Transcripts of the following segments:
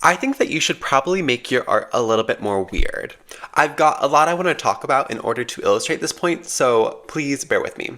I think that you should probably make your art a little bit more weird. I've got a lot I want to talk about in order to illustrate this point, so please bear with me.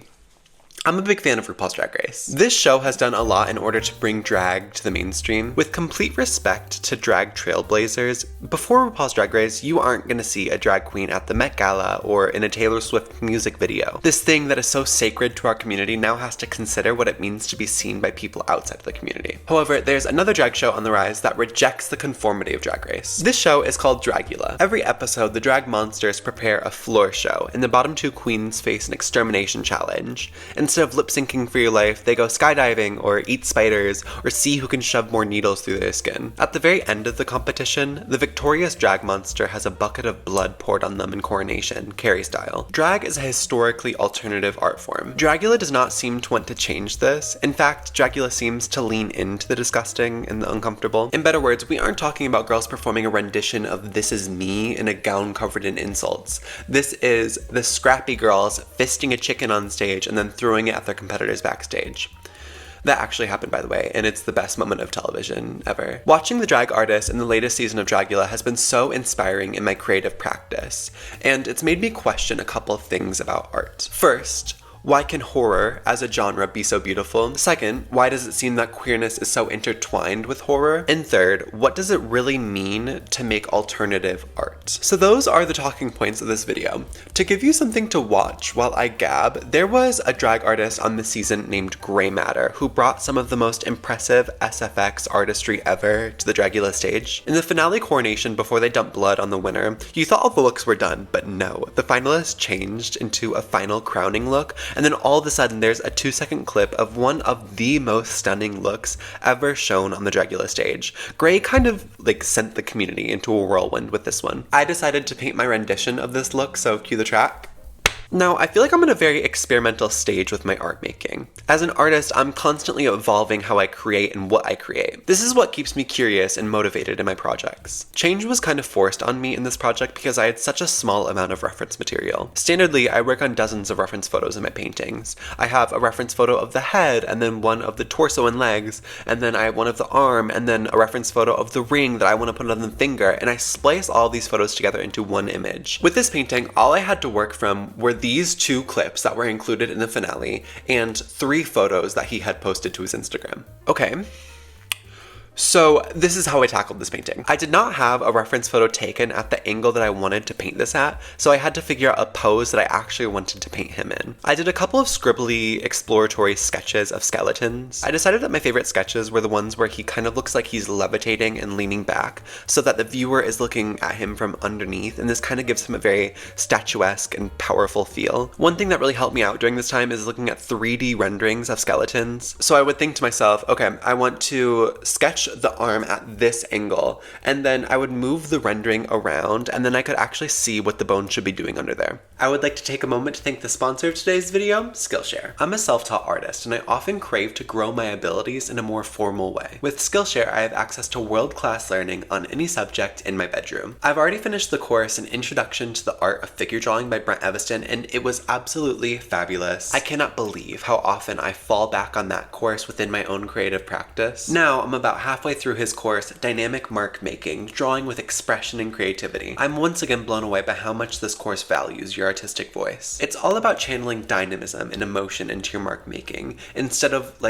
I'm a big fan of RuPaul's Drag Race. This show has done a lot in order to bring drag to the mainstream. With complete respect to drag trailblazers, before RuPaul's Drag Race, you aren't gonna see a drag queen at the Met Gala or in a Taylor Swift music video. This thing that is so sacred to our community now has to consider what it means to be seen by people outside of the community. However, there's another drag show on the rise that rejects the conformity of Drag Race. This show is called Dragula. Every episode, the drag monsters prepare a floor show, and the bottom two queens face an extermination challenge. Instead of lip syncing for your life, they go skydiving or eat spiders or see who can shove more needles through their skin. At the very end of the competition, the victorious drag monster has a bucket of blood poured on them in coronation, Carrie style. Drag is a historically alternative art form. Dragula does not seem to want to change this. In fact, Dragula seems to lean into the disgusting and the uncomfortable. In better words, we aren't talking about girls performing a rendition of This Is Me in a gown covered in insults. This is the scrappy girls fisting a chicken on stage and then throwing it at their competitors backstage. That actually happened, by the way, and it's the best moment of television ever. Watching the drag artists in the latest season of Dragula has been so inspiring in my creative practice, and it's made me question a couple of things about art. First, why can horror as a genre be so beautiful? Second, why does it seem that queerness is so intertwined with horror? And third, what does it really mean to make alternative art? So those are the talking points of this video. To give you something to watch while I gab, there was a drag artist on this season named Grey Matter who brought some of the most impressive SFX artistry ever to the Dragula stage. In the finale coronation, before they dumped blood on the winner, you thought all the looks were done, but no. The finalists changed into a final crowning look, and then all of a sudden there's a 2-second clip of one of the most stunning looks ever shown on the Dragula stage. Grey kind of sent the community into a whirlwind with this one. I decided to paint my rendition of this look, so cue the track. Now, I feel like I'm in a very experimental stage with my art making. As an artist, I'm constantly evolving how I create and what I create. This is what keeps me curious and motivated in my projects. Change was kind of forced on me in this project because I had such a small amount of reference material. Standardly, I work on dozens of reference photos in my paintings. I have a reference photo of the head, and then one of the torso and legs, and then I have one of the arm, and then a reference photo of the ring that I want to put on the finger, and I splice all these photos together into one image. With this painting, all I had to work from were these 2 clips that were included in the finale and 3 photos that he had posted to his Instagram. Okay. So this is how I tackled this painting. I did not have a reference photo taken at the angle that I wanted to paint this at, so I had to figure out a pose that I actually wanted to paint him in. I did a couple of scribbly exploratory sketches of skeletons. I decided that my favorite sketches were the ones where he kind of looks like he's levitating and leaning back so that the viewer is looking at him from underneath, and this kind of gives him a very statuesque and powerful feel. One thing that really helped me out during this time is looking at 3D renderings of skeletons. So I would think to myself, okay, I want to sketch the arm at this angle, and then I would move the rendering around, and then I could actually see what the bone should be doing under there. I would like to take a moment to thank the sponsor of today's video, Skillshare. I'm a self-taught artist, and I often crave to grow my abilities in a more formal way. With Skillshare, I have access to world-class learning on any subject in my bedroom. I've already finished the course, An Introduction to the Art of Figure Drawing by Brent Eviston, and it was absolutely fabulous. I cannot believe how often I fall back on that course within my own creative practice. Now, I'm about halfway through his course, Dynamic Mark Making, Drawing with Expression and Creativity. I'm once again blown away by how much this course values your artistic voice. It's all about channeling dynamism and emotion into your mark making, instead of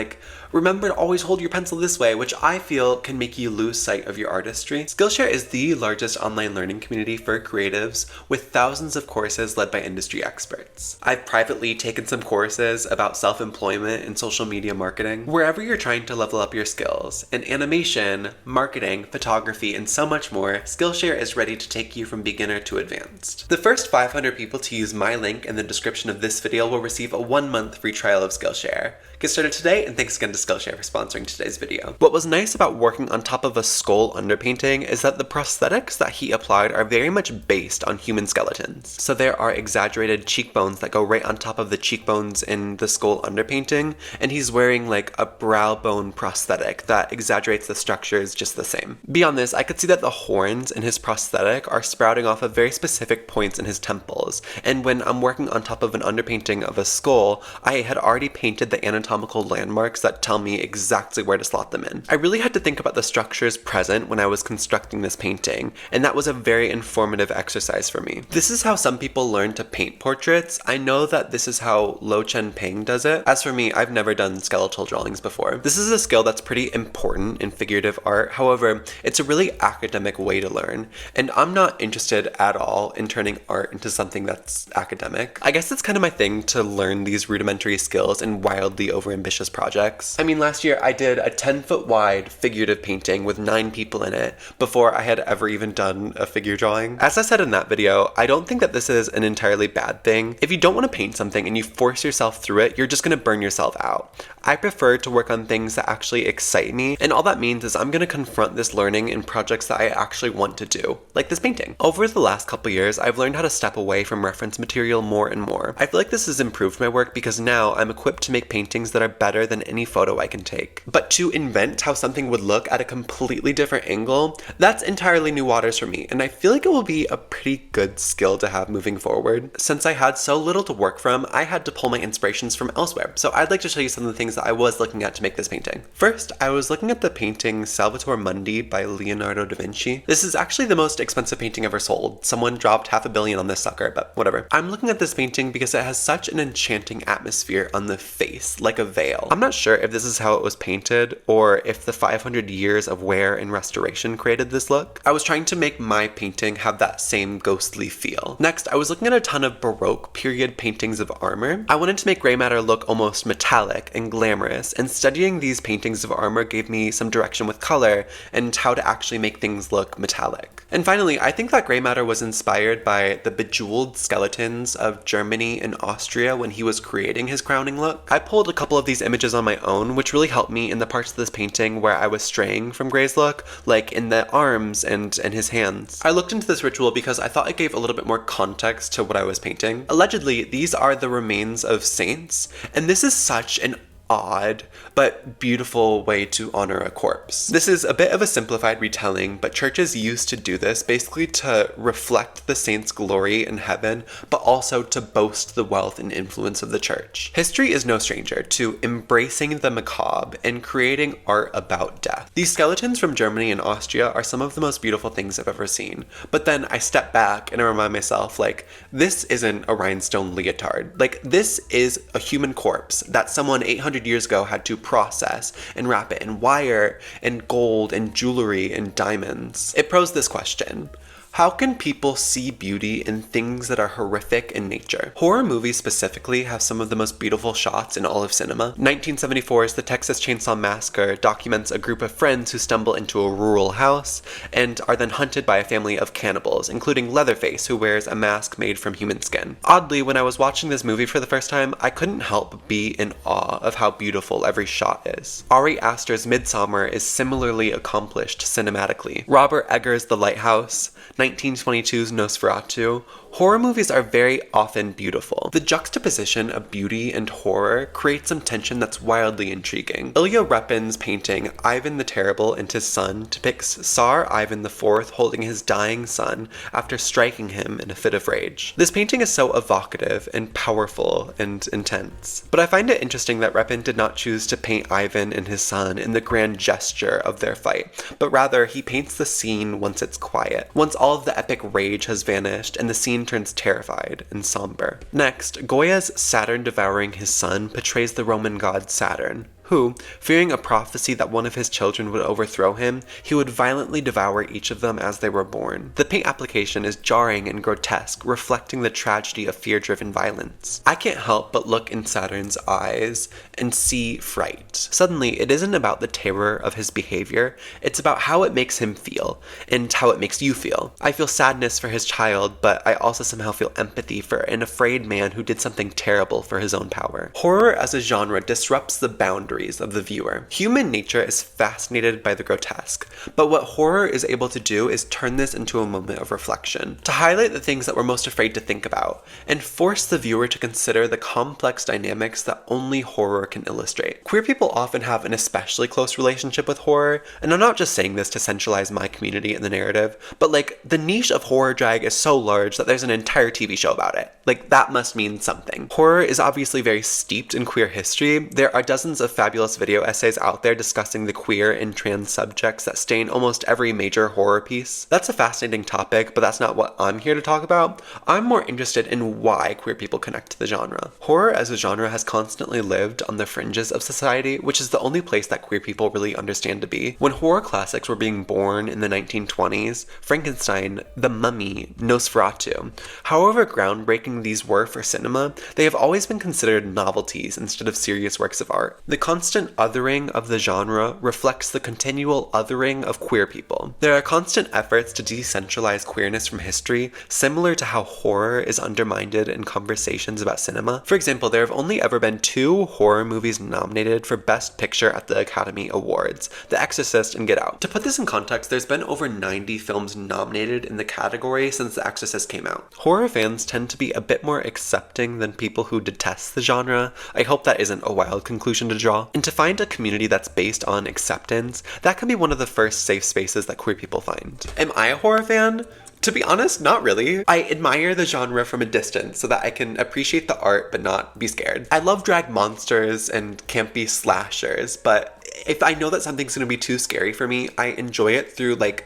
remember to always hold your pencil this way, which I feel can make you lose sight of your artistry. Skillshare is the largest online learning community for creatives, with thousands of courses led by industry experts. I've privately taken some courses about self-employment and social media marketing. Wherever you're trying to level up your skills, in animation, marketing, photography, and so much more, Skillshare is ready to take you from beginner to advanced. The first 500 people to use my link in the description of this video will receive a 1-month free trial of Skillshare. Get started today, and thanks again to Skillshare for sponsoring today's video. What was nice about working on top of a skull underpainting is that the prosthetics that he applied are very much based on human skeletons. So there are exaggerated cheekbones that go right on top of the cheekbones in the skull underpainting, and he's wearing a brow bone prosthetic that exaggerates the structures just the same. Beyond this, I could see that the horns in his prosthetic are sprouting off of very specific points in his temples, and when I'm working on top of an underpainting of a skull, I had already painted the anatomical anatomical landmarks that tell me exactly where to slot them in. I really had to think about the structures present when I was constructing this painting, and that was a very informative exercise for me. This is how some people learn to paint portraits. I know that this is how Lo Chen Ping does it. As for me, I've never done skeletal drawings before. This is a skill that's pretty important in figurative art. However, it's a really academic way to learn, and I'm not interested at all in turning art into something that's academic. I guess it's kind of my thing to learn these rudimentary skills in wildly overambitious projects. I mean, last year I did a 10-foot wide figurative painting with 9 people in it before I had ever even done a figure drawing. As I said in that video, I don't think that this is an entirely bad thing. If you don't want to paint something and you force yourself through it, you're just going to burn yourself out. I prefer to work on things that actually excite me, and all that means is I'm going to confront this learning in projects that I actually want to do, like this painting. Over the last couple years, I've learned how to step away from reference material more and more. I feel like this has improved my work because now I'm equipped to make paintings that are better than any photo I can take. But to invent how something would look at a completely different angle, that's entirely new waters for me, and I feel like it will be a pretty good skill to have moving forward. Since I had so little to work from, I had to pull my inspirations from elsewhere, so I'd like to show you some of the things that I was looking at to make this painting. First, I was looking at the painting Salvator Mundi by Leonardo da Vinci. This is actually the most expensive painting ever sold. Someone dropped $500 million on this sucker, but whatever. I'm looking at this painting because it has such an enchanting atmosphere on the face, like a veil. I'm not sure if this is how it was painted or if the 500 years of wear and restoration created this look. I was trying to make my painting have that same ghostly feel. Next, I was looking at a ton of Baroque period paintings of armor. I wanted to make gray matter look almost metallic and glamorous, and studying these paintings of armor gave me some direction with color and how to actually make things look metallic. And finally, I think that gray matter was inspired by the bejeweled skeletons of Germany and Austria when he was creating his crowning look. I pulled a couple of these images on my own, which really helped me in the parts of this painting where I was straying from Gray's look, like in the arms and his hands. I looked into this ritual because I thought it gave a little bit more context to what I was painting. Allegedly, these are the remains of saints, and this is such an odd but beautiful way to honor a corpse. This is a bit of a simplified retelling, but churches used to do this basically to reflect the saints' glory in heaven, but also to boast the wealth and influence of the church. History is no stranger to embracing the macabre and creating art about death. These skeletons from Germany and Austria are some of the most beautiful things I've ever seen. But then I step back and I remind myself, like, this isn't a rhinestone leotard. Like, this is a human corpse that someone 800 years ago had to process and wrap it in wire and gold and jewelry and diamonds. It posed this question: how can people see beauty in things that are horrific in nature? Horror movies specifically have some of the most beautiful shots in all of cinema. 1974's The Texas Chainsaw Massacre documents a group of friends who stumble into a rural house and are then hunted by a family of cannibals, including Leatherface, who wears a mask made from human skin. Oddly, when I was watching this movie for the first time, I couldn't help be in awe of how beautiful every shot is. Ari Aster's Midsommar is similarly accomplished cinematically. Robert Eggers' The Lighthouse, 1922's Nosferatu. Horror movies are very often beautiful. The juxtaposition of beauty and horror creates some tension that's wildly intriguing. Ilya Repin's painting Ivan the Terrible and His Son depicts Tsar Ivan IV holding his dying son after striking him in a fit of rage. This painting is so evocative and powerful and intense. But I find it interesting that Repin did not choose to paint Ivan and his son in the grand gesture of their fight, but rather he paints the scene once it's quiet, once all of the epic rage has vanished and the scene turns terrified and somber. Next, Goya's Saturn devouring his son portrays the Roman god Saturn, who, fearing a prophecy that one of his children would overthrow him, he would violently devour each of them as they were born. The paint application is jarring and grotesque, reflecting the tragedy of fear-driven violence. I can't help but look in Saturn's eyes and see fright. Suddenly, it isn't about the terror of his behavior, it's about how it makes him feel, and how it makes you feel. I feel sadness for his child, but I also somehow feel empathy for an afraid man who did something terrible for his own power. Horror as a genre disrupts the boundaries boundaries of the viewer. Human nature is fascinated by the grotesque, but what horror is able to do is turn this into a moment of reflection, to highlight the things that we're most afraid to think about, and force the viewer to consider the complex dynamics that only horror can illustrate. Queer people often have an especially close relationship with horror, and I'm not just saying this to centralize my community in the narrative, but like, the niche of horror drag is so large that there's an entire TV show about it. Like, that must mean something. Horror is obviously very steeped in queer history. There are dozens of fabulous video essays out there discussing the queer and trans subjects that stain almost every major horror piece. That's a fascinating topic, but that's not what I'm here to talk about. I'm more interested in why queer people connect to the genre. Horror as a genre has constantly lived on the fringes of society, which is the only place that queer people really understand to be. When horror classics were being born in the 1920s, Frankenstein, The Mummy, Nosferatu, however groundbreaking these were for cinema, they have always been considered novelties instead of serious works of art. The constant othering of the genre reflects the continual othering of queer people. There are constant efforts to decentralize queerness from history, similar to how horror is undermined in conversations about cinema. For example, there have only ever been 2 horror movies nominated for Best Picture at the Academy Awards, The Exorcist and Get Out. To put this in context, there's been over 90 films nominated in the category since The Exorcist came out. Horror fans tend to be a bit more accepting than people who detest the genre. I hope that isn't a wild conclusion to draw. And to find a community that's based on acceptance, that can be one of the first safe spaces that queer people find. Am I a horror fan? To be honest, not really. I admire the genre from a distance so that I can appreciate the art but not be scared. I love drag monsters and campy slashers, but if I know that something's gonna be too scary for me, I enjoy it through like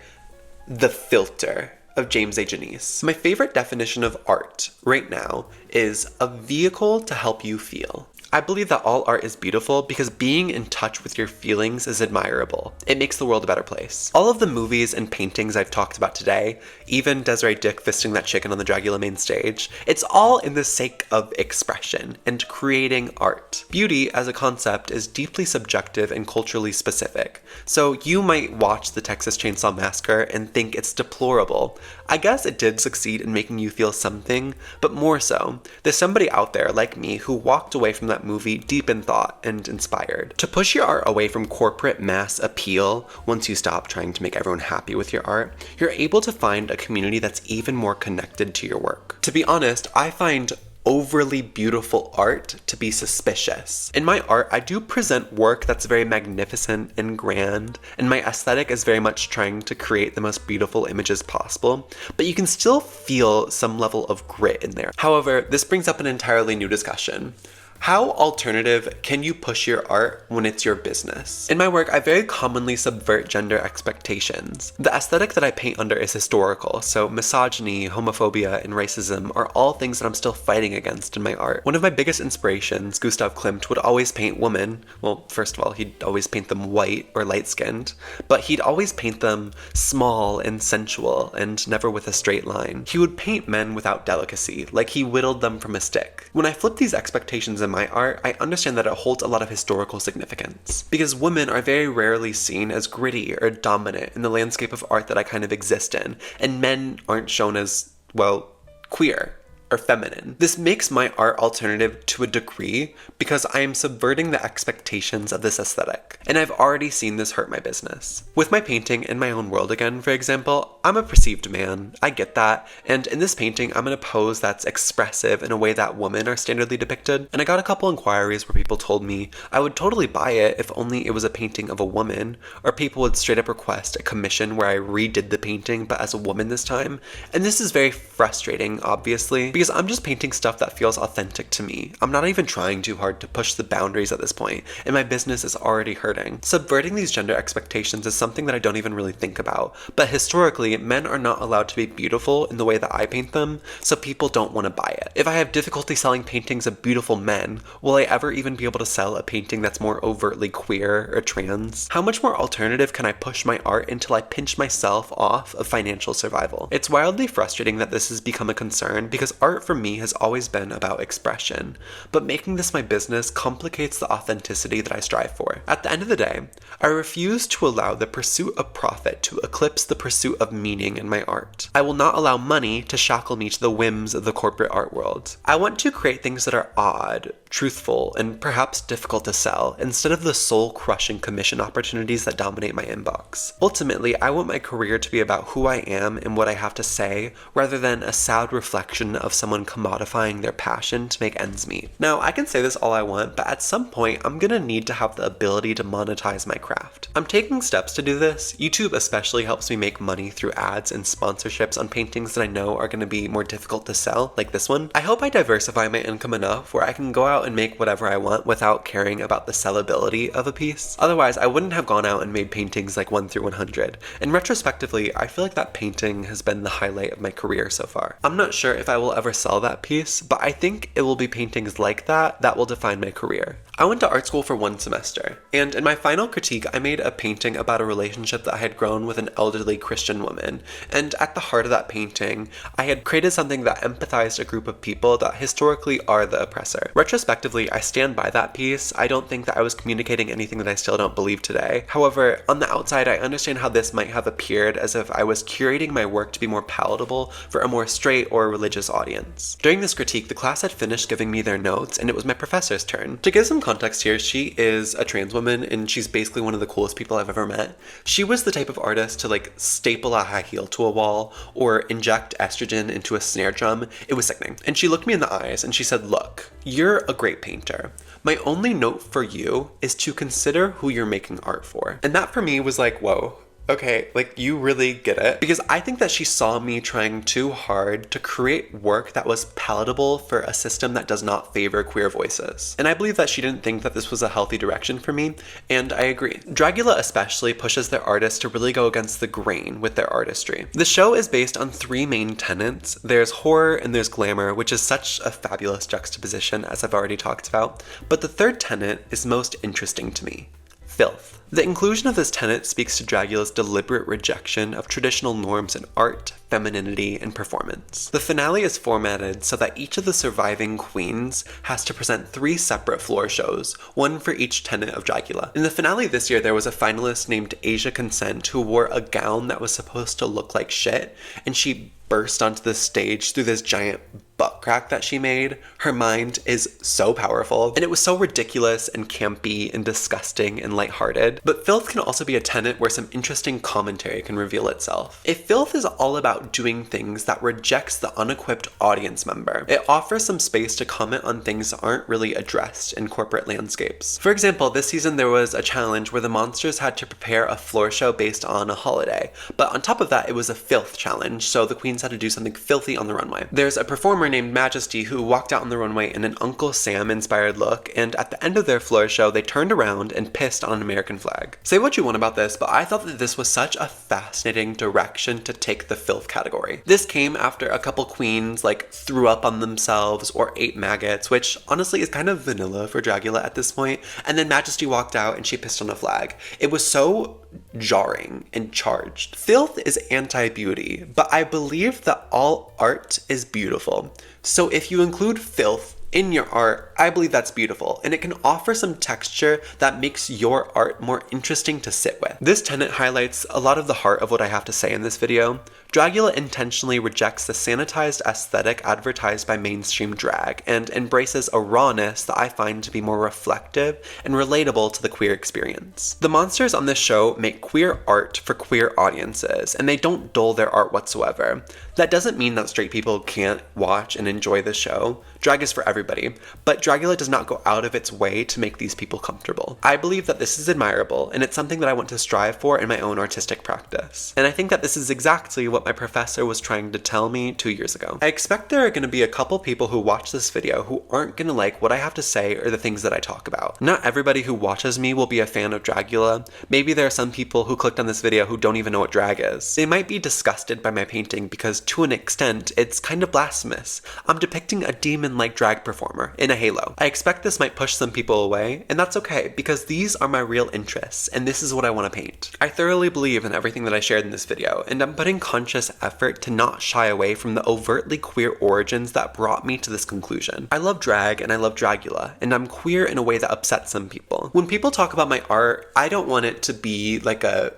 the filter of James A. Janice. My favorite definition of art right now is a vehicle to help you feel. I believe that all art is beautiful because being in touch with your feelings is admirable. It makes the world a better place. All of the movies and paintings I've talked about today, even Desiree Dick fisting that chicken on the Dragula main stage, it's all in the sake of expression and creating art. Beauty as a concept is deeply subjective and culturally specific. So you might watch the Texas Chainsaw Massacre and think it's deplorable. I guess it did succeed in making you feel something, but more so, there's somebody out there like me who walked away from that movie deep in thought and inspired. To push your art away from corporate mass appeal, once you stop trying to make everyone happy with your art, you're able to find a community that's even more connected to your work. To be honest, I find overly beautiful art to be suspicious. In my art, I do present work that's very magnificent and grand, and my aesthetic is very much trying to create the most beautiful images possible, but you can still feel some level of grit in there. However, this brings up an entirely new discussion. How alternative can you push your art when it's your business? In my work, I very commonly subvert gender expectations. The aesthetic that I paint under is historical, so misogyny, homophobia, and racism are all things that I'm still fighting against in my art. One of my biggest inspirations, Gustav Klimt, would always paint women. Well, first of all, he'd always paint them white or light-skinned, but he'd always paint them small and sensual and never with a straight line. He would paint men without delicacy, like he whittled them from a stick. When I flip these expectations in my art, I understand that it holds a lot of historical significance, because women are very rarely seen as gritty or dominant in the landscape of art that I kind of exist in, and men aren't shown as, well, queer or feminine. This makes my art alternative to a degree because I am subverting the expectations of this aesthetic, and I've already seen this hurt my business. With my painting In My Own World Again, for example, I'm a perceived man, I get that, and in this painting I'm in a pose that's expressive in a way that women are standardly depicted, and I got a couple inquiries where people told me I would totally buy it if only it was a painting of a woman, or people would straight up request a commission where I redid the painting but as a woman this time, and this is very frustrating, obviously, because I'm just painting stuff that feels authentic to me. I'm not even trying too hard to push the boundaries at this point, and my business is already hurting. Subverting these gender expectations is something that I don't even really think about, but historically, men are not allowed to be beautiful in the way that I paint them, so people don't want to buy it. If I have difficulty selling paintings of beautiful men, will I ever even be able to sell a painting that's more overtly queer or trans? How much more alternative can I push my art until I pinch myself off of financial survival? It's wildly frustrating that this has become a concern because art for me has always been about expression, but making this my business complicates the authenticity that I strive for. At the end of the day, I refuse to allow the pursuit of profit to eclipse the pursuit of meaning in my art. I will not allow money to shackle me to the whims of the corporate art world. I want to create things that are odd, truthful, and perhaps difficult to sell, instead of the soul-crushing commission opportunities that dominate my inbox. Ultimately, I want my career to be about who I am and what I have to say, rather than a sad reflection of someone commodifying their passion to make ends meet. Now, I can say this all I want, but at some point, I'm gonna need to have the ability to monetize my craft. I'm taking steps to do this. YouTube especially helps me make money through ads and sponsorships on paintings that I know are gonna be more difficult to sell, like this one. I hope I diversify my income enough where I can go out and make whatever I want without caring about the sellability of a piece. Otherwise, I wouldn't have gone out and made paintings like 1 through 100. And retrospectively, I feel like that painting has been the highlight of my career so far. I'm not sure if I will ever sell that piece, but I think it will be paintings like that that will define my career. I went to art school for 1 semester, and in my final critique, I made a painting about a relationship that I had grown with an elderly Christian woman. And at the heart of that painting, I had created something that empathized a group of people that historically are the oppressor. Retrospectively, I stand by that piece. I don't think that I was communicating anything that I still don't believe today. However, on the outside, I understand how this might have appeared as if I was curating my work to be more palatable for a more straight or religious audience. During this critique, the class had finished giving me their notes, and it was my professor's turn. To give some context here, she is a trans woman, and she's basically one of the coolest people I've ever met. She was the type of artist to like staple a high heel to a wall or inject estrogen into a snare drum. It was sickening. And she looked me in the eyes and she said, "Look, you're a great painter. My only note for you is to consider who you're making art for." And that for me was like, whoa. Okay, like you really get it. Because I think that she saw me trying too hard to create work that was palatable for a system that does not favor queer voices. And I believe that she didn't think that this was a healthy direction for me, and I agree. Dragula especially pushes their artists to really go against the grain with their artistry. The show is based on 3 main tenets. There's horror and there's glamour, which is such a fabulous juxtaposition, as I've already talked about. But the third tenet is most interesting to me: filth. The inclusion of this tenet speaks to Dragula's deliberate rejection of traditional norms in art, femininity, and performance. The finale is formatted so that each of the surviving queens has to present 3 separate floor shows, one for each tenet of Dragula. In the finale this year, there was a finalist named Asia Consent who wore a gown that was supposed to look like shit, and she burst onto the stage through this giant butt crack that she made. Her mind is so powerful, and it was so ridiculous and campy and disgusting and lighthearted. But filth can also be a tenet where some interesting commentary can reveal itself. If filth is all about doing things that rejects the unequipped audience member, it offers some space to comment on things that aren't really addressed in corporate landscapes. For example, this season there was a challenge where the monsters had to prepare a floor show based on a holiday, but on top of that it was a filth challenge, so the queens had to do something filthy on the runway. There's a performer named Majesty who walked out on the runway in an Uncle Sam inspired look, and at the end of their floor show they turned around and pissed on an American flag. Say what you want about this, but I thought that this was such a fascinating direction to take the filth category. This came after a couple queens like threw up on themselves or ate maggots, which honestly is kind of vanilla for Dragula at this point, and then Majesty walked out and she pissed on a flag. It was so jarring and charged. Filth is anti-beauty, but I believe that all art is beautiful. So if you include filth in your art, I believe that's beautiful, and it can offer some texture that makes your art more interesting to sit with. This tenet highlights a lot of the heart of what I have to say in this video. Dragula intentionally rejects the sanitized aesthetic advertised by mainstream drag and embraces a rawness that I find to be more reflective and relatable to the queer experience. The monsters on this show make queer art for queer audiences, and they don't dull their art whatsoever. That doesn't mean that straight people can't watch and enjoy the show. Drag is for everybody, but Dragula does not go out of its way to make these people comfortable. I believe that this is admirable, and it's something that I want to strive for in my own artistic practice. And I think that this is exactly what my professor was trying to tell me 2 years ago. I expect there are going to be a couple people who watch this video who aren't going to like what I have to say or the things that I talk about. Not everybody who watches me will be a fan of Dragula. Maybe there are some people who clicked on this video who don't even know what drag is. They might be disgusted by my painting because to an extent, it's kind of blasphemous. I'm depicting a demon demon-like drag performer in a halo. I expect this might push some people away, and that's okay, because these are my real interests, and this is what I want to paint. I thoroughly believe in everything that I shared in this video, and I'm putting conscious effort to not shy away from the overtly queer origins that brought me to this conclusion. I love drag, and I love Dragula, and I'm queer in a way that upsets some people. When people talk about my art, I don't want it to be like a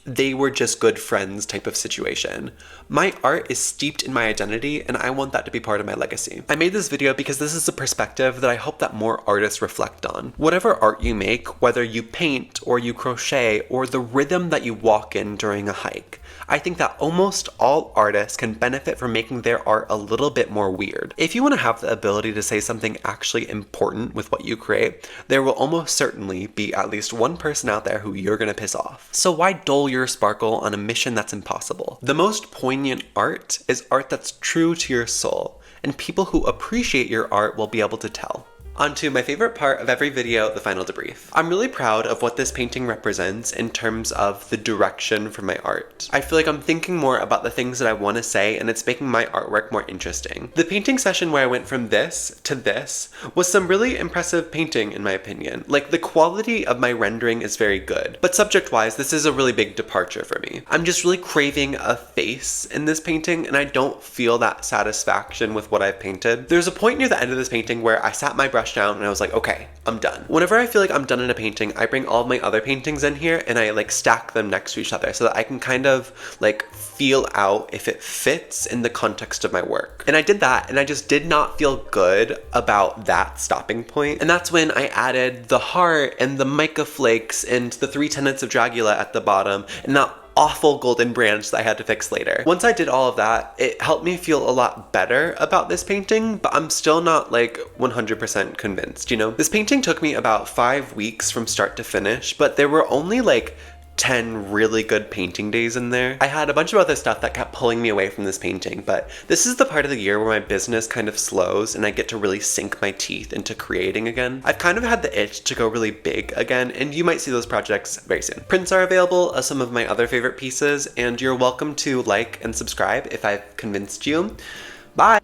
they were just good friends type of situation. My art is steeped in my identity, and I want that to be part of my legacy. I made this video because this is a perspective that I hope that more artists reflect on. Whatever art you make, whether you paint or you crochet or the rhythm that you walk in during a hike, I think that almost all artists can benefit from making their art a little bit more weird. If you want to have the ability to say something actually important with what you create, there will almost certainly be at least one person out there who you're gonna piss off. So why dull your sparkle on a mission that's impossible? The most poignant art is art that's true to your soul, and people who appreciate your art will be able to tell. On to my favorite part of every video, the final debrief. I'm really proud of what this painting represents in terms of the direction for my art. I feel like I'm thinking more about the things that I want to say, and it's making my artwork more interesting. The painting session where I went from this to this was some really impressive painting in my opinion. Like, the quality of my rendering is very good, but subject-wise, this is a really big departure for me. I'm just really craving a face in this painting, and I don't feel that satisfaction with what I've painted. There's a point near the end of this painting where I sat my brush down and I was like, okay, I'm done. Whenever I feel like I'm done in a painting, I bring all of my other paintings in here and I like stack them next to each other so that I can kind of like feel out if it fits in the context of my work. And I did that, and I just did not feel good about that stopping point. And that's when I added the heart and the mica flakes and the 3 tenets of Dragula at the bottom, and that awful golden branch that I had to fix later. Once I did all of that, it helped me feel a lot better about this painting, but I'm still not like 100% convinced, you know? This painting took me about 5 weeks from start to finish, but there were only like 10 really good painting days in there. I had a bunch of other stuff that kept pulling me away from this painting, but this is the part of the year where my business kind of slows and I get to really sink my teeth into creating again. I've kind of had the itch to go really big again, and you might see those projects very soon. Prints are available of some of my other favorite pieces, and you're welcome to like and subscribe if I've convinced you. Bye!